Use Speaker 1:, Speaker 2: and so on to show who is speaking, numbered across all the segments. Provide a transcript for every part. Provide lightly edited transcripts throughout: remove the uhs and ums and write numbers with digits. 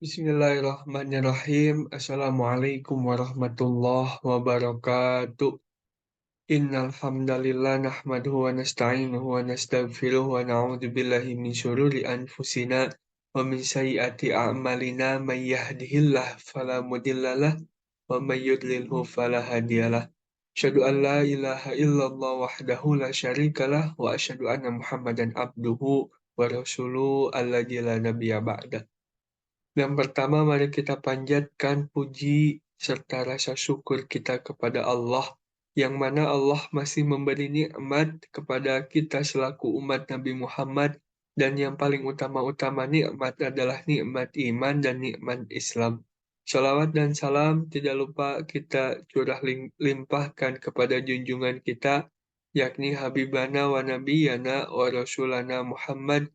Speaker 1: Bismillahirrahmanirrahim. Assalamualaikum warahmatullahi wabarakatuh. Innal hamdalillah nahmaduhu wa nasta'inuhu wa nastaghfiruh wa na'udzu billahi min syururi anfusina wa min sayyiati a'malina may yahdihillahu fala mudhillalah wa may yudlilhu fala hadiyalah. Asyhadu an la ilaha illallah wahdahu la syarikalah wa asyhadu anna Muhammadan abduhu wa rasuluhu alladzi la nabiyya ba'da. Yang pertama, mari kita panjatkan puji serta rasa syukur kita kepada Allah, yang mana Allah masih memberi nikmat kepada kita selaku umat Nabi Muhammad, dan yang paling utama-utama nikmat adalah nikmat iman dan nikmat Islam. Salawat dan salam tidak lupa kita limpahkan kepada junjungan kita, yakni Habibana wa Nabiyana wa Rasulana Muhammad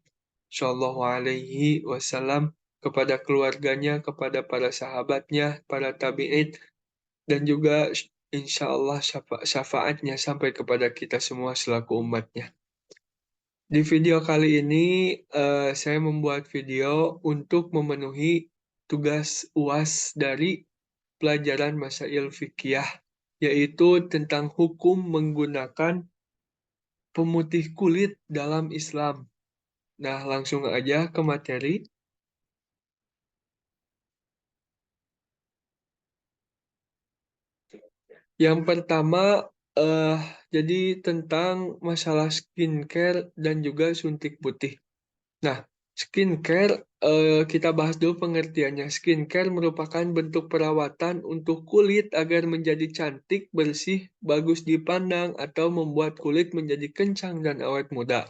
Speaker 1: Shallallahu Alaihi Wasallam, kepada keluarganya, kepada para sahabatnya, para tabi'in, dan juga insya Allah syafaatnya sampai kepada kita semua selaku umatnya. Di video kali ini, saya membuat video untuk memenuhi tugas UAS dari pelajaran Masail Fikih, yaitu tentang hukum menggunakan pemutih kulit dalam Islam. Nah, langsung aja ke materi. Yang pertama, eh jadi tentang masalah skincare dan juga suntik putih. Nah, skincare, kita bahas dulu pengertiannya. Skincare merupakan bentuk perawatan untuk kulit agar menjadi cantik, bersih, bagus dipandang, atau membuat kulit menjadi kencang dan awet muda.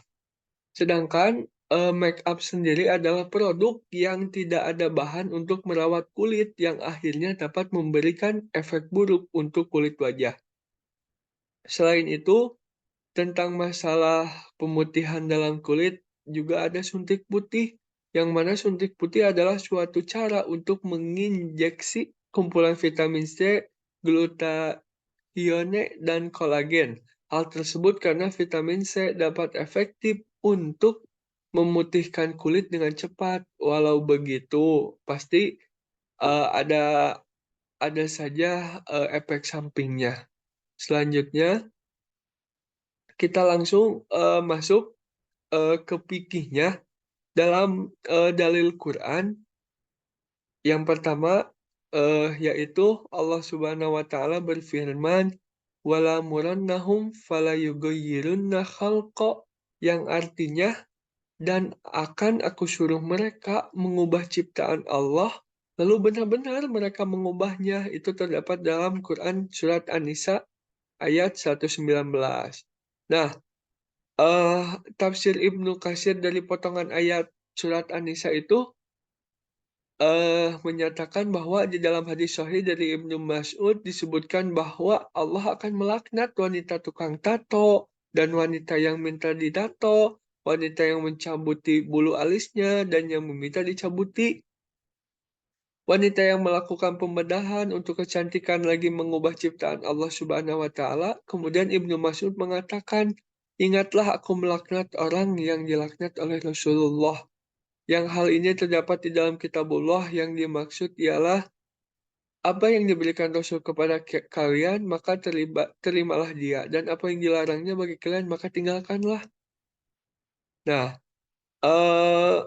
Speaker 1: Sedangkan make up sendiri adalah produk yang tidak ada bahan untuk merawat kulit yang akhirnya dapat memberikan efek buruk untuk kulit wajah. Selain itu, tentang masalah pemutihan dalam kulit, juga ada suntik putih, yang mana suntik putih adalah suatu cara untuk menginjeksi kumpulan vitamin C, glutathione, dan kolagen. Hal tersebut karena vitamin C dapat efektif untuk memutihkan kulit dengan cepat. Walau begitu, pasti ada saja efek sampingnya. Selanjutnya, kita langsung masuk ke fikihnya dalam dalil Quran. Yang pertama yaitu Allah Subhanahu wa taala berfirman, wala murannahum fala yughayyirunna khalqa, yang artinya, dan akan aku suruh mereka mengubah ciptaan Allah, lalu benar-benar mereka mengubahnya. Itu terdapat dalam Quran surat An-Nisa ayat 119. Nah, tafsir Ibnu Katsir dari potongan ayat surat An-Nisa itu menyatakan bahwa di dalam hadis sahih dari Ibnu Mas'ud disebutkan bahwa Allah akan melaknat wanita tukang tato dan wanita yang minta ditato, wanita yang mencabuti bulu alisnya dan yang meminta dicabuti, wanita yang melakukan pembedahan untuk kecantikan lagi mengubah ciptaan Allah Subhanahu wa taala. Kemudian Ibnu Mas'ud mengatakan, ingatlah aku melaknat orang yang dilaknat oleh Rasulullah. Yang hal ini terdapat di dalam kitabullah, yang dimaksud ialah apa yang diberikan Rasul kepada kalian, maka terimalah dia. Dan apa yang dilarangnya bagi kalian, maka tinggalkanlah. Nah, eh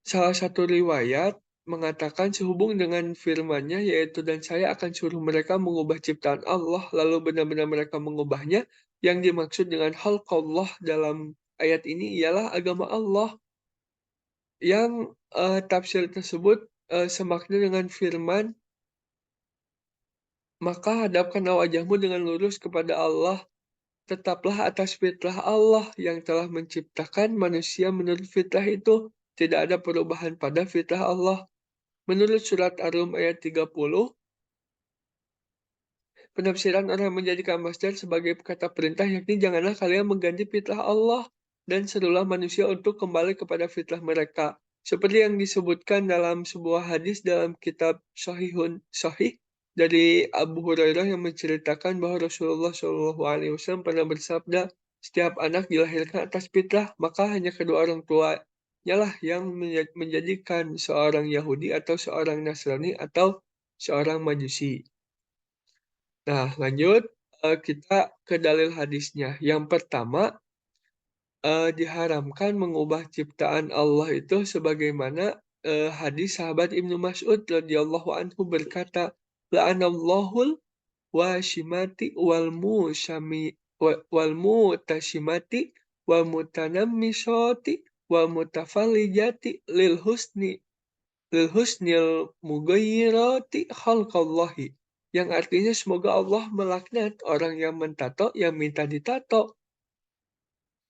Speaker 1: salah satu riwayat mengatakan sehubung dengan firman-Nya, yaitu dan saya akan suruh mereka mengubah ciptaan Allah, lalu benar-benar mereka mengubahnya. Yang dimaksud dengan khalqallah dalam ayat ini ialah agama Allah, yang tafsir tersebut semakna dengan firman, maka hadapkanlah wajahmu dengan lurus kepada Allah, tetaplah atas fitrah Allah yang telah menciptakan manusia menurut fitrah itu. Tidak ada perubahan pada fitrah Allah. Menurut surat Ar-Rum ayat 30, penafsiran orang menjadikan masdar sebagai kata perintah, yakni janganlah kalian mengganti fitrah Allah, dan serulah manusia untuk kembali kepada fitrah mereka. Seperti yang disebutkan dalam sebuah hadis dalam kitab Sahih dari Abu Hurairah, yang menceritakan bahwa Rasulullah SAW pernah bersabda, setiap anak dilahirkan atas fitrah, maka hanya kedua orang tua lah yang menjadikan seorang Yahudi atau seorang Nasrani atau seorang Majusi. Nah, lanjut, kita ke dalil hadisnya. Yang pertama, diharamkan mengubah ciptaan Allah itu sebagaimana, hadis sahabat Ibnu Mas'ud radhiyallahu anhu berkata, "La'anallahul washimati wal mutashimati wal mutanammisati wal mutafallijati lil husnil mughayyirati khalqallahi." Yang artinya semoga Allah melaknat orang yang mentato yang minta ditato,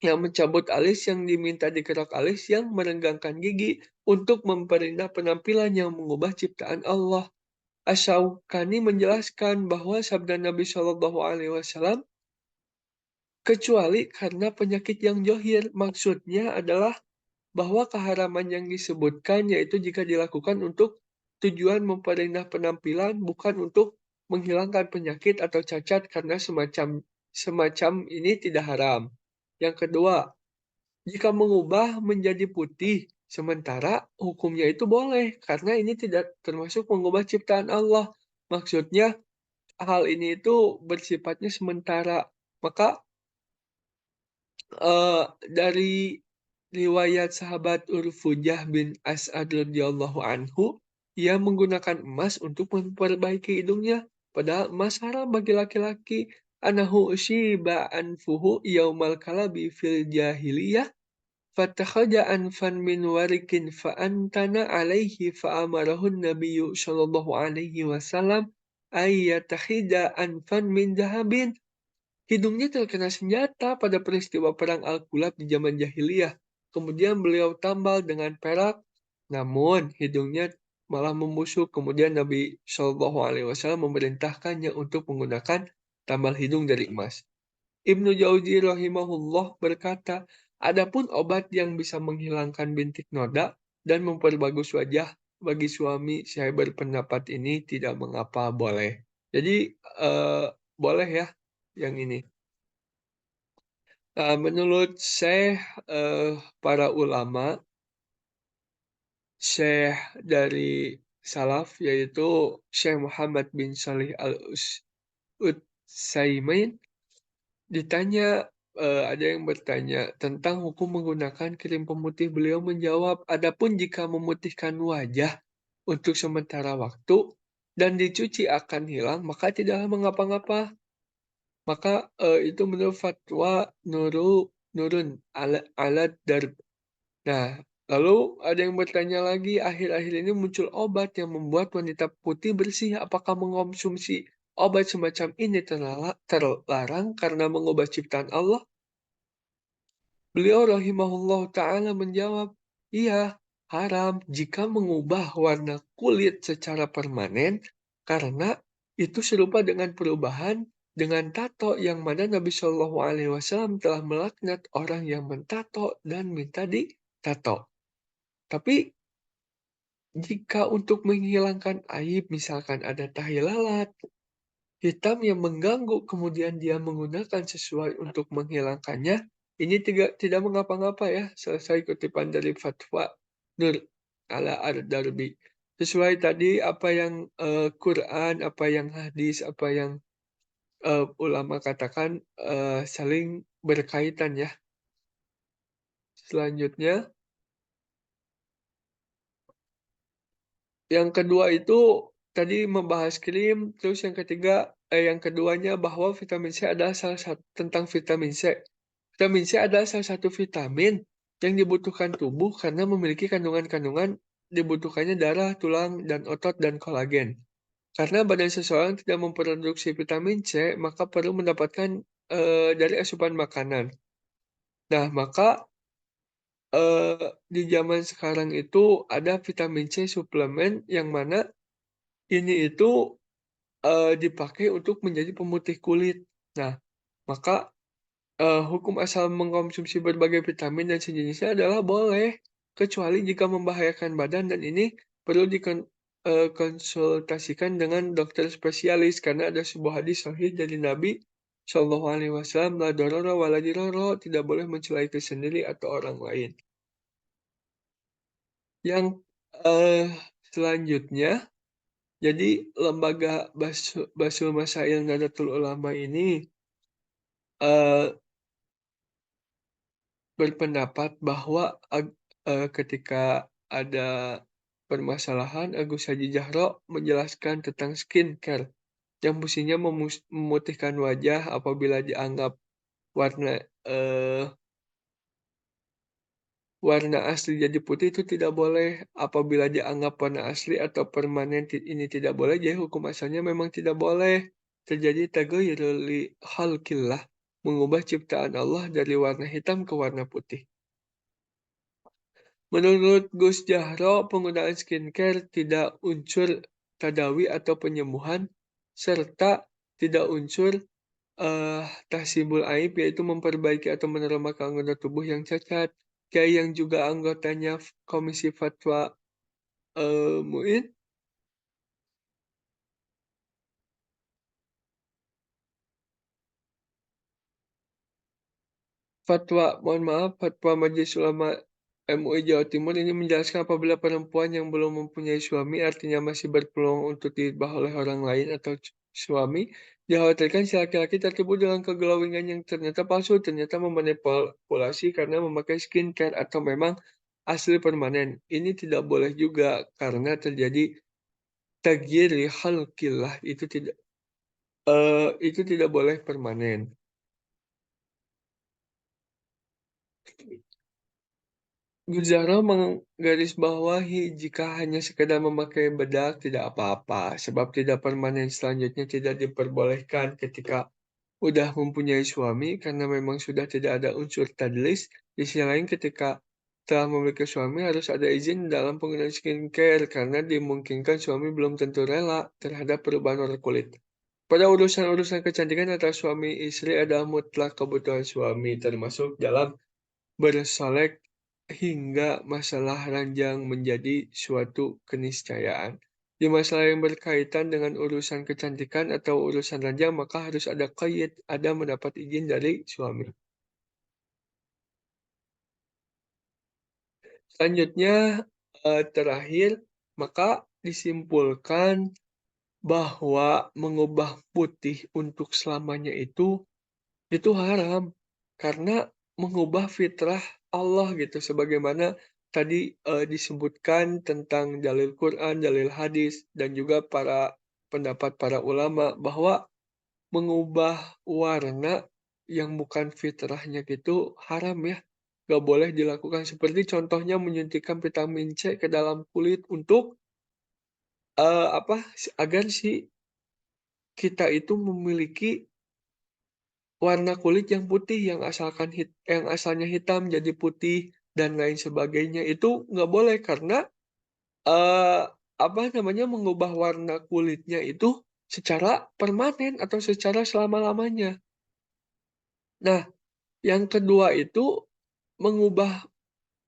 Speaker 1: yang mencabut alis yang diminta dikerok alis, yang merenggangkan gigi untuk memperindah penampilan yang mengubah ciptaan Allah. Asy-Syaukani menjelaskan bahwa sabda Nabi Shallallahu Alaihi Wasallam, kecuali karena penyakit yang johir, maksudnya adalah bahwa keharaman yang disebutkan yaitu jika dilakukan untuk tujuan memperindah penampilan, bukan untuk menghilangkan penyakit atau cacat, karena semacam semacam ini tidak haram. Yang kedua, jika mengubah menjadi putih, sementara hukumnya itu boleh, karena ini tidak termasuk mengubah ciptaan Allah. Maksudnya, hal ini itu bersifatnya sementara. Maka dari riwayat sahabat Urfujah bin As'ad radhiyallahu anhu, ia menggunakan emas untuk memperbaiki hidungnya. Padahal emas haram bagi laki-laki. Anahu usyiba anfuhu yaumal kalabi fil jahiliyah fatakhaja anfan min warikin fa'antana alaihi fa'amarahun nabiyyu sallallahu alaihi wasallam ayyatakhida anfan min dahabin. Hidungnya terkena senjata pada peristiwa perang Al-Kulab di zaman jahiliyah. Kemudian beliau tambal dengan perak, namun hidungnya malah membusuk. Kemudian Nabi Shallallahu Alaihi Wasallam memerintahkannya untuk menggunakan tambal hidung dari emas. Ibnu Jauzi rahimahullah berkata, adapun obat yang bisa menghilangkan bintik noda dan memperbagus wajah bagi suami, saya berpendapat ini tidak mengapa, boleh. Jadi boleh ya yang ini. Menurut Syekh, para ulama, Syekh dari salaf yaitu Syekh Muhammad bin Shalih Al-Utsaimin, ditanya, ada yang bertanya tentang hukum menggunakan krim pemutih. Beliau menjawab, adapun jika memutihkan wajah untuk sementara waktu dan dicuci akan hilang, maka tidaklah mengapa-ngapa. Maka itu menurut fatwa Nurun alat darb. Nah, lalu ada yang bertanya lagi, akhir-akhir ini muncul obat yang membuat wanita putih bersih. Apakah mengonsumsi obat semacam ini terlarang karena mengubah ciptaan Allah? Beliau rahimahullah ta'ala menjawab, iya, haram jika mengubah warna kulit secara permanen, karena itu serupa dengan perubahan dengan tato, yang mana Nabi Shallallahu Alaihi Wasallam telah melaknat orang yang mentato dan minta ditato. Tapi jika untuk menghilangkan aib, misalkan ada tahi lalat hitam yang mengganggu, kemudian dia menggunakan sesuai untuk menghilangkannya, ini tidak mengapa-ngapa ya, selesai kutipan dari fatwa Nur ala Ar-Darbi. Sesuai tadi apa yang Quran, apa yang hadis, apa yang ulama katakan, saling berkaitan ya. Selanjutnya, yang kedua itu tadi membahas krim, terus yang ketiga, yang keduanya bahwa vitamin C adalah salah satu, tentang vitamin C. Vitamin C adalah salah satu vitamin yang dibutuhkan tubuh karena memiliki kandungan-kandungan dibutuhkannya darah, tulang, dan otot, dan kolagen. Karena badan seseorang tidak memproduksi vitamin C, maka perlu mendapatkan dari asupan makanan. Nah, maka di zaman sekarang itu ada vitamin C suplemen yang mana ini itu dipakai untuk menjadi pemutih kulit. Nah, maka hukum asal mengkonsumsi berbagai vitamin dan sejenisnya adalah boleh, kecuali jika membahayakan badan, dan ini perlu konsultasikan dengan dokter spesialis, karena ada sebuah hadis sahih dari Nabi Shallallahu Alaihi Wasallam, la dororo wala diroro, tidak boleh mencela itu sendiri atau orang lain. Yang, eee, selanjutnya, jadi lembaga Basul Masail Nahdlatul Ulama ini, eee, berpendapat bahwa ketika ada permasalahan, Agus Haji Jahro menjelaskan tentang skincare yang fungsinya memutihkan wajah apabila dianggap warna, eee warna asli jadi putih itu tidak boleh, apabila dianggap warna asli atau permanen ini tidak boleh, jadi hukum asalnya memang tidak boleh terjadi taghayyurul li khalqillah, mengubah ciptaan Allah dari warna hitam ke warna putih. Menurut Gus Jahro, penggunaan skincare tidak unsur tadawi atau penyembuhan, serta tidak unsur tahsibul aib, yaitu memperbaiki atau menormalkan anggota tubuh yang cacat. Kiai yang juga anggotanya Komisi Fatwa, MUI, mohon maaf, Fatwa Majelis Ulama MUI Jawa Timur ini menjelaskan apabila perempuan yang belum mempunyai suami, artinya masih berpeluang untuk dibah oleh orang lain atau suami, dikhawatirkan si laki-laki tertipu dengan keglowingan yang ternyata palsu, ternyata memanipulasi karena memakai skincare atau memang asli permanen. Ini tidak boleh juga karena terjadi taghyir li khalqillah, itu tidak boleh permanen. Guzara menggarisbawahi jika hanya sekedar memakai bedak tidak apa-apa, sebab tidak permanen, selanjutnya tidak diperbolehkan ketika udah mempunyai suami karena memang sudah tidak ada unsur tadlis. Di sisi lain ketika telah memiliki suami harus ada izin dalam penggunaan skincare karena dimungkinkan suami belum tentu rela terhadap perubahan warna kulit. Pada urusan-urusan kecantikan antara suami istri adalah mutlak kebutuhan suami, termasuk dalam bersolek hingga masalah ranjang menjadi suatu keniscayaan. Di masalah yang berkaitan dengan urusan kecantikan atau urusan ranjang, maka harus ada qaid, ada mendapat izin dari suami. Selanjutnya, terakhir, maka disimpulkan bahwa mengubah putih untuk selamanya itu haram, karena mengubah fitrah Allah gitu, sebagaimana tadi, disebutkan tentang dalil Quran, dalil hadis, dan juga pendapat para ulama bahwa mengubah warna yang bukan fitrahnya gitu haram ya, nggak boleh dilakukan. Seperti contohnya menyuntikkan vitamin C ke dalam kulit untuk, agar si kita itu memiliki warna kulit yang putih, yang asalnya hitam jadi putih dan lain sebagainya, itu nggak boleh karena, eee, mengubah warna kulitnya itu secara permanen atau secara selama-lamanya. Nah, yang kedua itu mengubah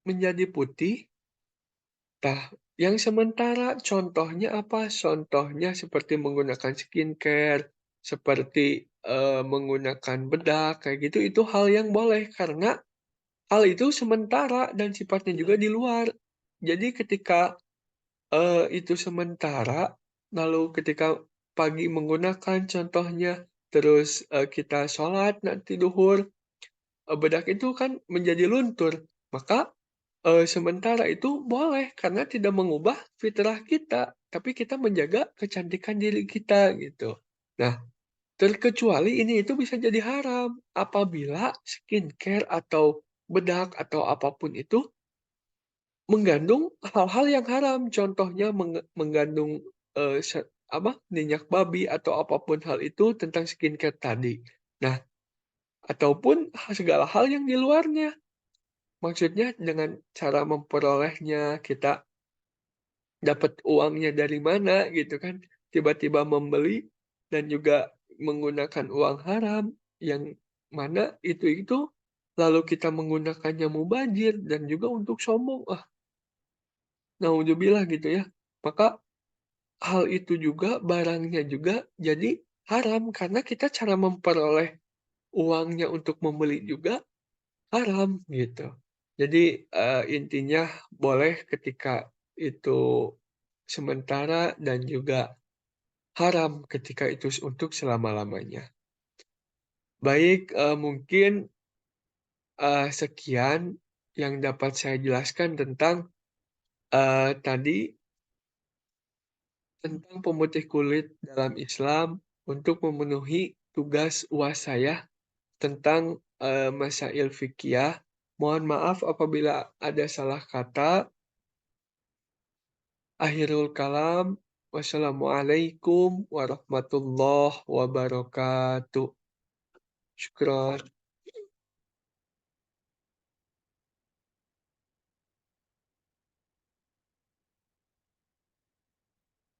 Speaker 1: menjadi putih, nah, yang sementara contohnya apa? Contohnya seperti menggunakan skincare, seperti, menggunakan bedak kayak gitu, itu hal yang boleh karena hal itu sementara dan sifatnya juga di luar. Jadi ketika, itu sementara, lalu ketika pagi menggunakan contohnya, terus, kita sholat nanti duhur, bedak itu kan menjadi luntur, maka, sementara itu boleh karena tidak mengubah fitrah kita, tapi kita menjaga kecantikan diri kita gitu. Nah, terkecuali ini itu bisa jadi haram apabila skincare atau bedak atau apapun itu mengandung hal-hal yang haram. Contohnya mengandung, minyak babi atau apapun hal itu tentang skincare tadi. Nah, ataupun segala hal yang di luarnya. Maksudnya dengan cara memperolehnya, kita dapat uangnya dari mana gitu kan, tiba-tiba membeli dan juga menggunakan uang haram, yang mana itu lalu kita menggunakannya mubazir dan juga untuk sombong, naudzubillah gitu ya. Maka hal itu juga, barangnya juga jadi haram karena kita cara memperoleh uangnya untuk membeli juga haram gitu. Jadi, intinya boleh ketika itu sementara dan juga haram ketika itu untuk selama-lamanya. Baik, mungkin, sekian yang dapat saya jelaskan tentang, tadi tentang pemutih kulit dalam Islam untuk memenuhi tugas UAS saya tentang, masail fikih. Mohon maaf apabila ada salah kata. Akhirul kalam. Wassalamualaikum warahmatullahi wabarakatuh. Syukron.